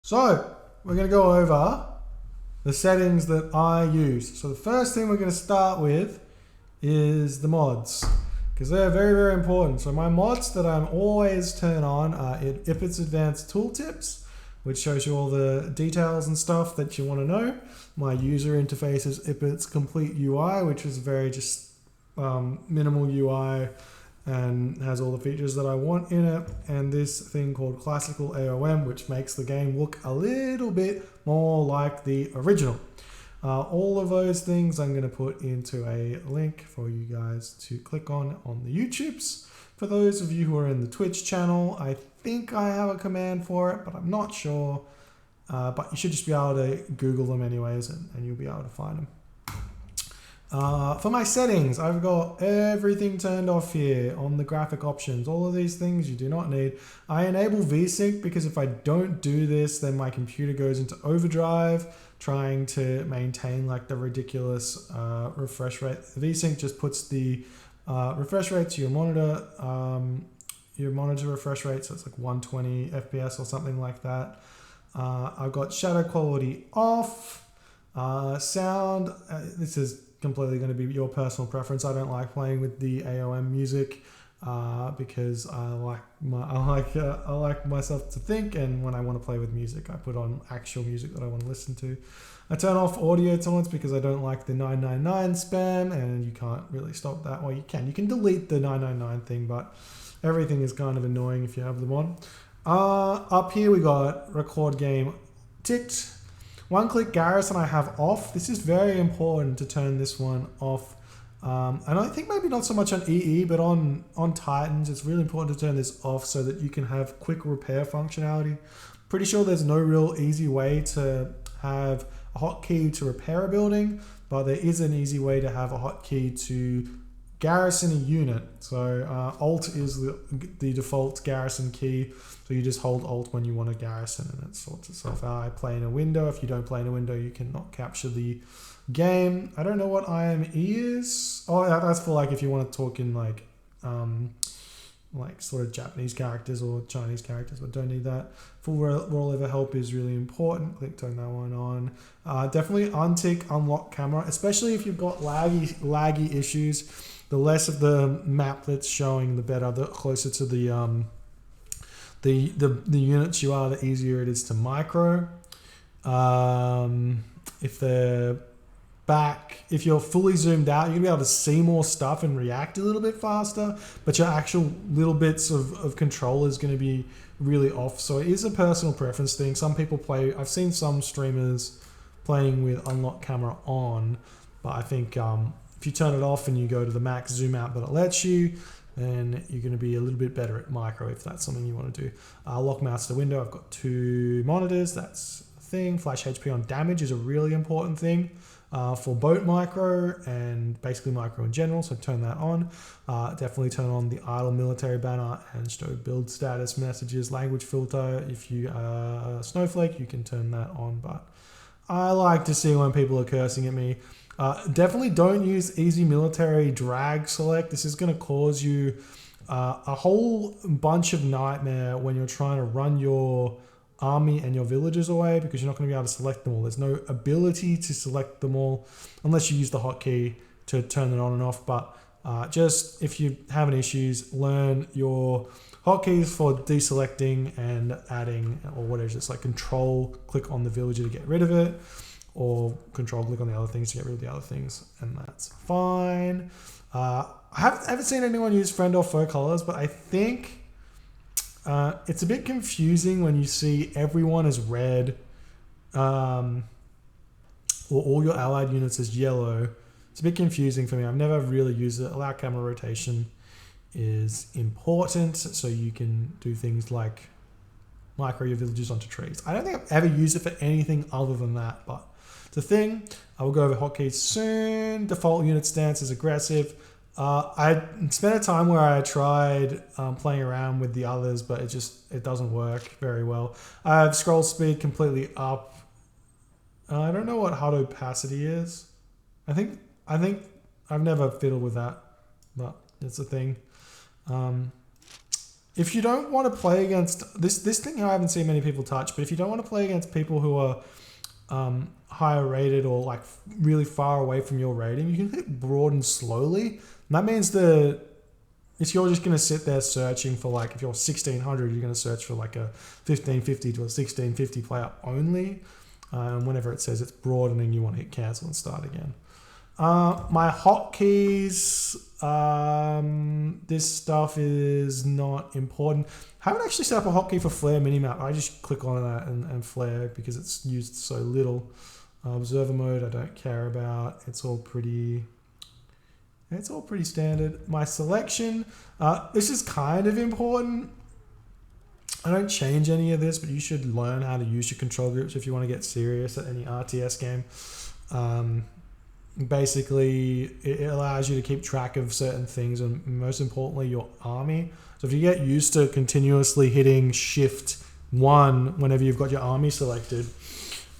So we're going to go over the settings that I use. So the first thing we're going to start with is the mods, because they're very, very important. So my mods that I'm always turn on are Ipit's Advanced Tooltips, which shows you all the details and stuff that you want to know. My user interface is Ipit's Complete UI, which is very just minimal UI and has all the features that I want in it. And this thing called Classical AOM, which makes the game look a little bit more like the original. All of those things I'm going to put into a link for you guys to click on the YouTubes. For those of you who are in the Twitch channel, I think I have a command for it, but I'm not sure. But you should just be able to Google them anyways, and you'll be able to find them. For my settings, I've got everything turned off here on the graphic options. All of these things you do not need. I enable VSync because if I don't do this, then my computer goes into overdrive, trying to maintain like the ridiculous refresh rate. VSync just puts the refresh rate to your monitor refresh rate, so it's like 120 FPS or something like that. I've got shadow quality off. Sound, this is completely going to be your personal preference. I don't like playing with the AOM music because I like myself to think, and when I want to play with music, I put on actual music that I want to listen to. I turn off audio tolerance because I don't like the 999 spam, and you can't really stop that. Well, you can delete the 999 thing, but everything is kind of annoying if you have them on. Up here we got record game ticked. One-click Garrison I have off. This is very important to turn this one off. And I think maybe not so much on EE, but on Titans, it's really important to turn this off so that you can have quick repair functionality. Pretty sure there's no real easy way to have a hotkey to repair a building, but there is an easy way to have a hotkey to garrison a unit. So Alt is the default garrison key. So you just hold Alt when you want to garrison and it sorts itself out. I play in a window. If you don't play in a window, you cannot capture the game. I don't know what IME is. Oh, that's for like if you want to talk in like sort of Japanese characters or Chinese characters, but don't need that. Full rollover help is really important. Click turn that one on. Definitely untick unlock camera, especially if you've got laggy issues. The less of the map that's showing, the better. The closer to the units you are, the easier it is to micro. If they're back, if you're fully zoomed out, you're gonna be able to see more stuff and react a little bit faster, but your actual little bits of control is going to be really off. So it is a personal preference thing. Some people play, I've seen some streamers playing with unlock camera on, but I think if you turn it off and you go to the max zoom out that it lets you, then you're going to be a little bit better at micro if that's something you want to do. Lock mouse to window. I've got 2 monitors. That's a thing. Flash HP on damage is a really important thing for boat micro and basically micro in general. So turn that on. Definitely turn on the idle military banner and show build status messages. Language filter. If you are a snowflake, you can turn that on. But I like to see when people are cursing at me. Definitely don't use easy military drag select. This is going to cause you a whole bunch of nightmare when you're trying to run your army and your villagers away, because you're not going to be able to select them all. There's no ability to select them all unless you use the hotkey to turn it on and off. But just if you're having issues, learn your hotkeys for deselecting and adding, or whatever. It's like control click on the villager to get rid of it, or control click on the other things to get rid of the other things, and that's fine. I haven't seen anyone use friend or foe colors, but I think it's a bit confusing when you see everyone as red or all your allied units as yellow. It's a bit confusing for me. I've never really used it. Allow camera rotation is important, so you can do things like micro your villagers onto trees. I don't think I've ever used it for anything other than that, but it's a thing. I will go over hotkeys soon. Default unit stance is aggressive. I spent a time where I tried playing around with the others, but it doesn't work very well. I have scroll speed completely up. I don't know what HUD opacity is. I think I've never fiddled with that, but it's a thing. if you don't want to play against this thing, I haven't seen many people touch, but if you don't want to play against people who are higher rated or like really far away from your rating, you can hit broaden slowly. And that means that if you're just going to sit there searching for like, if you're 1600, you're going to search for like a 1550 to a 1650 player only. Whenever it says it's broadening, you want to hit cancel and start again. My hotkeys, this stuff is not important. I haven't actually set up a hotkey for flare minimap. I just click on that and flare because it's used so little. Observer mode, I don't care about. It's all pretty standard. My selection, this is kind of important. I don't change any of this, but you should learn how to use your control groups if you want to get serious at any RTS game. Basically, it allows you to keep track of certain things, and most importantly, your army. So if you get used to continuously hitting Shift 1 whenever you've got your army selected,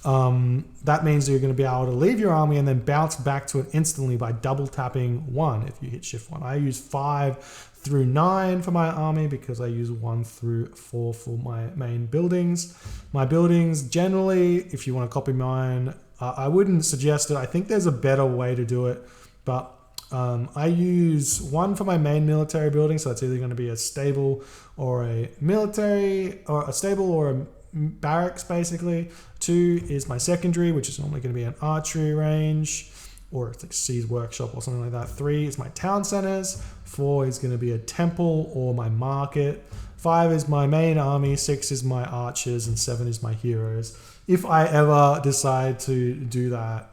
that means that you're going to be able to leave your army and then bounce back to it instantly by double tapping 1 if you hit Shift 1. I use 5 through 9 for my army because I use 1 through 4 for my main buildings. My buildings, generally, if you want to copy mine, I wouldn't suggest it. I think there's a better way to do it, but I use 1 for my main military building, so it's either going to be a stable or a military, or a stable or a barracks, basically. 2 is my secondary, which is normally going to be an archery range, or it's like C's workshop or something like that. 3 is my town centers. 4 is going to be a temple or my market. 5 is my main army. 6 is my archers, and 7 is my heroes. If I ever decide to do that,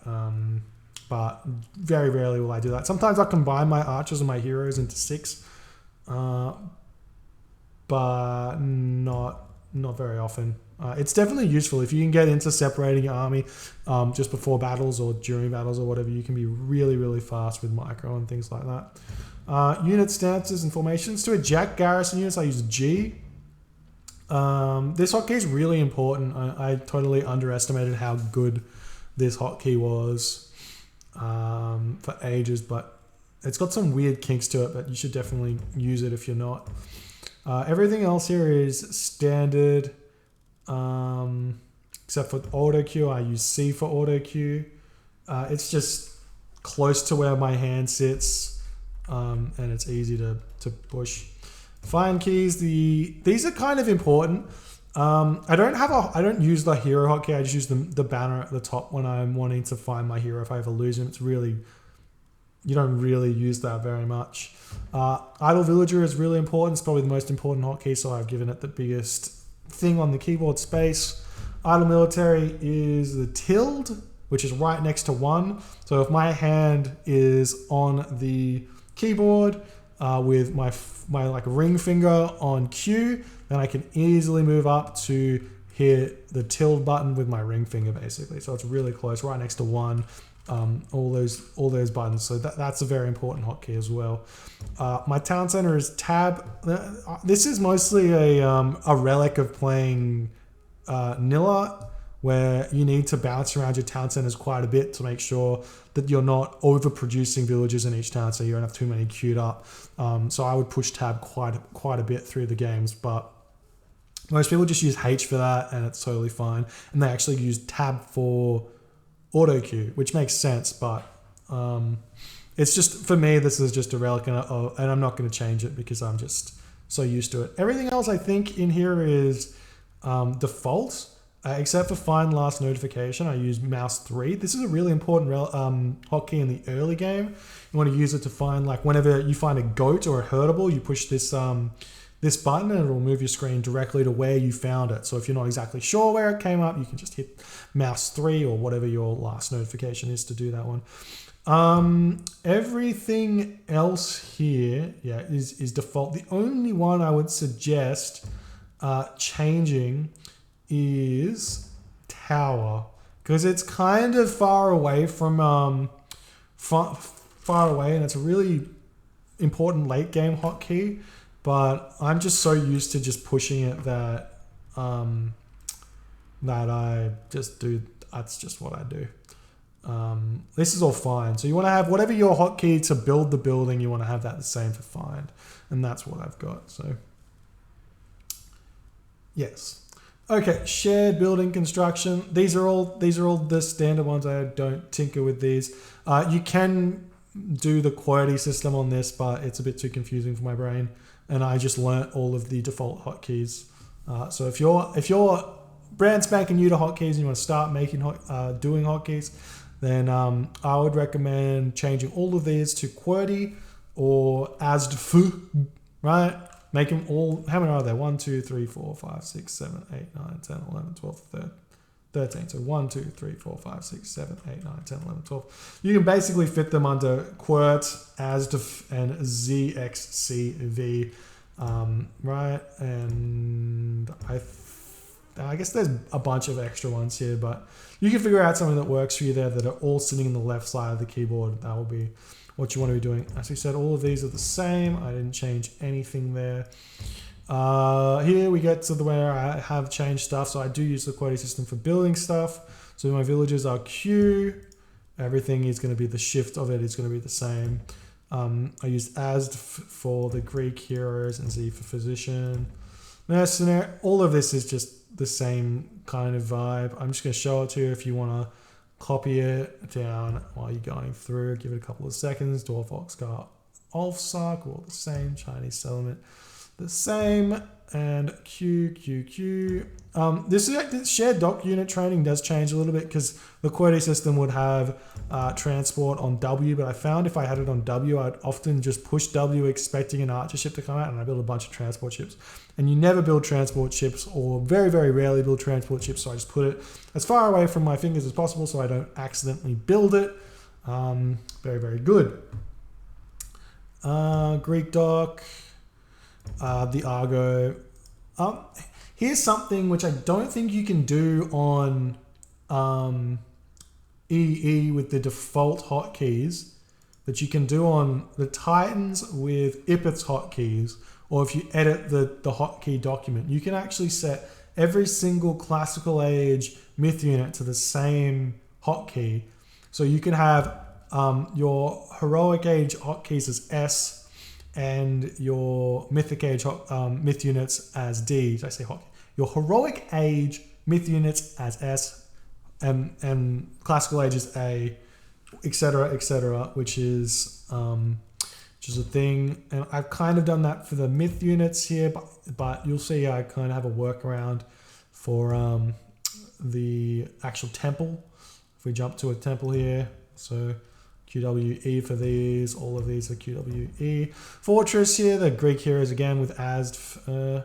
but very rarely will I do that. Sometimes I combine my archers and my heroes into 6, but not very often. It's definitely useful if you can get into separating your army just before battles or during battles or whatever. You can be really, really fast with micro and things like that. Unit stances and formations. To eject garrison units, I use G. This hotkey is really important. I totally underestimated how good this hotkey was for ages, but it's got some weird kinks to it, but you should definitely use it if you're not. Everything else here is standard, except for auto queue. I use C for auto queue. It's just close to where my hand sits, and it's easy to push. Find keys. These are kind of important. I don't use the hero hotkey. I just use the banner at the top when I'm wanting to find my hero. If I ever lose him, you don't really use that very much. Idle villager is really important. It's probably the most important hotkey, so I've given it the biggest thing on the keyboard space. Idle military is the tilde, which is right next to 1. So if my hand is on the keyboard with my like ring finger on Q, then I can easily move up to hit the tilde button with my ring finger, basically. So it's really close, right next to 1. All those buttons. So that's a very important hotkey as well. My town center is tab. This is mostly a relic of playing Nilla, where you need to bounce around your town centers quite a bit to make sure that you're not overproducing villages in each town, so you don't have too many queued up. So I would push tab quite a bit through the games, but most people just use H for that, and it's totally fine. And they actually use tab for auto queue, which makes sense, but it's just, for me, this is just a relic, and I'm not going to change it because I'm just so used to it. Everything else I think in here is default. Except for find last notification, I use mouse 3. This is a really important hotkey in the early game. You want to use it to find, like, whenever you find a goat or a herdable, you push this this button and it'll move your screen directly to where you found it. So if you're not exactly sure where it came up, you can just hit mouse 3 or whatever your last notification is to do that one. Everything else here, is default. The only one I would suggest changing is tower, because it's kind of far away from far away, and it's a really important late game hotkey, but I'm just so used to just pushing it that I just do, that's just what I do. This is all fine. So you want to have whatever your hotkey to build the building, you want to have that the same for find, and that's what I've got. So Yes. Okay, shared building construction. These are all the standard ones. I don't tinker with these. You can do the QWERTY system on this, but it's a bit too confusing for my brain, and I just learnt all of the default hotkeys. So if you're brand spanking new to hotkeys and you want to start making doing hotkeys, then I would recommend changing all of these to QWERTY or ASDF, right? Make them all, how many are there? 1, 2, 3, 4, 5, 6, 7, 8, 9, 10, 11, 12, 13. So 1, 2, 3, 4, 5, 6, 7, 8, 9, 10, 11, 12. You can basically fit them under QWERT, ASDF, and ZXCV, right? And I guess there's a bunch of extra ones here, but you can figure out something that works for you there that are all sitting on the left side of the keyboard. That will be what you want to be doing. As we said, all of these are the same. I didn't change anything there. Here we get to where I have changed stuff. So I do use the QWERTY system for building stuff. So my villages are Q. Everything is going to be, the shift of it is going to be the same. I used ASD for the Greek heroes and Z for physician. Mercenary. All of this is just the same kind of vibe. I'm just going to show it to you if you want to copy it down while you're going through. Give it a couple of seconds. Dwarf Oxcar Ulfsark, all the same. Chinese settlement, the same. And Q. This shared dock unit training does change a little bit because the QWERTY system would have transport on W, but I found if I had it on W, I'd often just push W expecting an archer ship to come out, and I build a bunch of transport ships. And you never build transport ships, or very, very rarely build transport ships, so I just put it as far away from my fingers as possible so I don't accidentally build it. Very, very good. Greek dock. The Argo. Here's something which I don't think you can do on EE with the default hotkeys that you can do on the Titans with Ipit's hotkeys, or if you edit the hotkey document. You can actually set every single classical age myth unit to the same hotkey. So you can have your heroic age hotkeys as S, and your mythic age myth units as D. Did I say hotkey? Your heroic age myth units as S, and classical age is A, etc., which is a thing. And I've kind of done that for the myth units here, but you'll see I kind of have a workaround for the actual temple. If we jump to a temple here, so QWE for these, all of these are QWE. Fortress here, the Greek heroes again with ASD.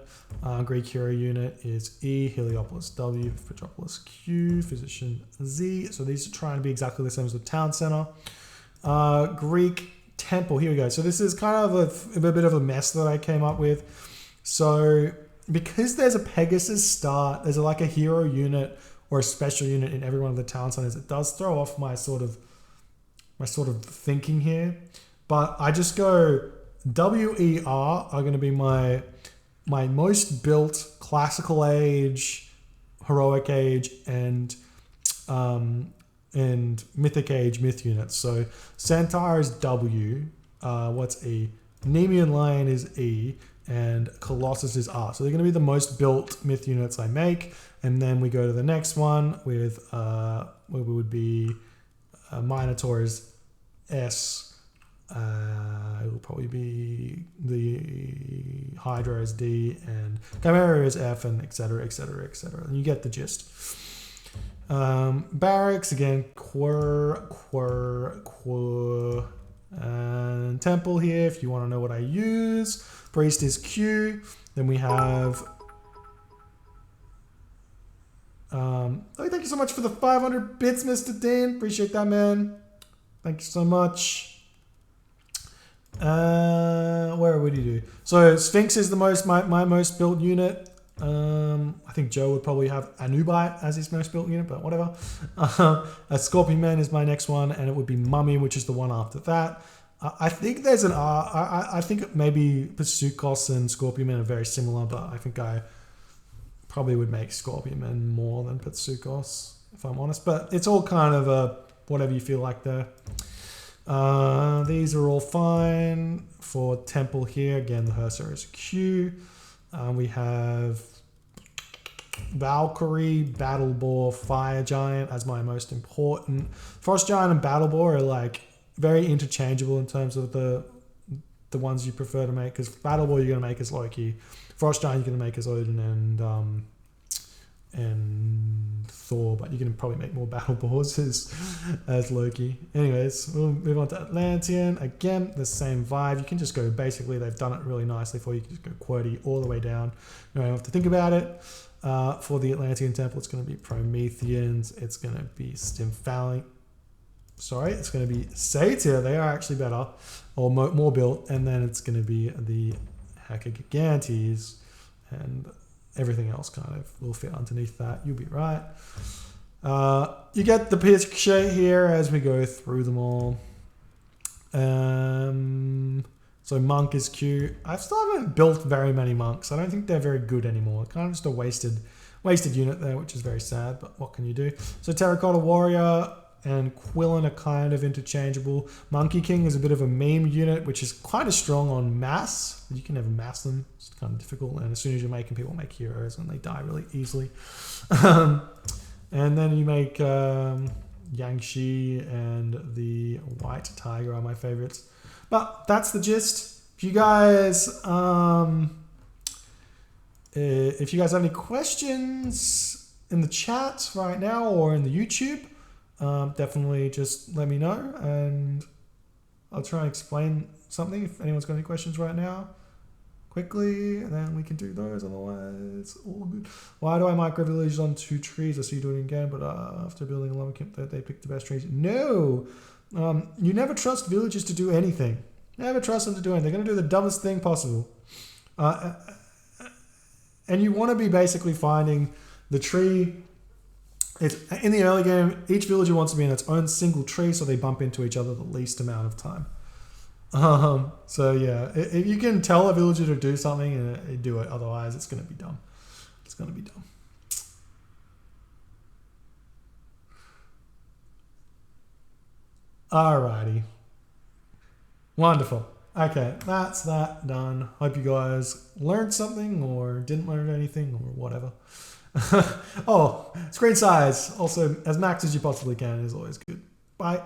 Greek hero unit is E, Heliopolis W, Petropolis Q, Physician Z. So these are trying to be exactly the same as the town center. Greek temple, here we go. So this is kind of a bit of a mess that I came up with. So because there's a Pegasus start, there's like a hero unit or a special unit in every one of the town centers, it does throw off my sort of thinking here, but I just go WER are going to be my most built classical age, heroic age, and mythic age myth units. So Centaur is W, what's E? Nemean Lion is E, and Colossus is R. So they're going to be the most built myth units I make, and then we go to the next one with where we would be Minotaur is S. It will probably be the Hydra is D, and Chimera is F, and etc. And you get the gist. Barracks again, Quir, and Temple here. If you want to know what I use, Priest is Q. Then we have. Thank you so much for the 500 bits, Mr. Dean. Appreciate that, man. Thank you so much. Where would you do? So Sphinx is the my most built unit. I think Joe would probably have Anubite as his most built unit, but whatever. A Scorpion Man is my next one, and it would be Mummy, which is the one after that. I think there's an I think maybe Psukos and Scorpion Man are very similar, but I think I probably would make Scorpion Man more than Psukos, if I'm honest. But it's all kind of a whatever you feel like there. These are all fine. For Temple here, again, the Hersar is Q. We have Valkyrie, Battle Boar, Fire Giant as my most important. Frost Giant and Battle Boar are like very interchangeable in terms of the ones you prefer to make, because Battle Boar you're going to make as Loki, Frost Giant you're going to make as Odin and Thor, but you can probably make more Battle Boars as Loki. Anyways, we'll move on to Atlantean. Again, the same vibe. You can just go, basically, they've done it really nicely for you. You can just go QWERTY all the way down. You don't have to think about it. For the Atlantean temple, it's going to be Prometheans. It's going to be Stymphalian. Sorry, it's going to be Satyr. They are actually better, or more built. And then it's going to be the Gigantes, and everything else kind of will fit underneath that. You'll be right. You get the picture here as we go through them all. So Monk is cute. I still haven't built very many monks. I don't think they're very good anymore. Kind of just a wasted unit there, which is very sad, but what can you do? So Terracotta Warrior and Quillen are kind of interchangeable. Monkey King is a bit of a meme unit, which is quite as strong on mass. You can never mass them. It's kind of difficult. And as soon as you're making, people make heroes and they die really easily. And then you make Yangshi and the White Tiger are my favorites. But that's the gist. If you guys have any questions in the chat right now or in the YouTube, definitely just let me know and I'll try and explain something if anyone's got any questions right now quickly, and then we can do those. Otherwise, all good. Why do I micro villages on 2 trees? I see you do it again, but after building a lava camp, they pick the best trees. No, you never trust villagers to do anything. Never trust them to do anything. They're going to do the dumbest thing possible. And you want to be basically finding the tree. It's, in the early game, each villager wants to be in its own single tree, so they bump into each other the least amount of time. So yeah, if you can tell a villager to do something and do it, otherwise it's going to be dumb. It's going to be dumb. Alrighty. Wonderful. Okay, that's that done. Hope you guys learned something or didn't learn anything or whatever. Oh, screen size. Also, as max as you possibly can is always good. Bye.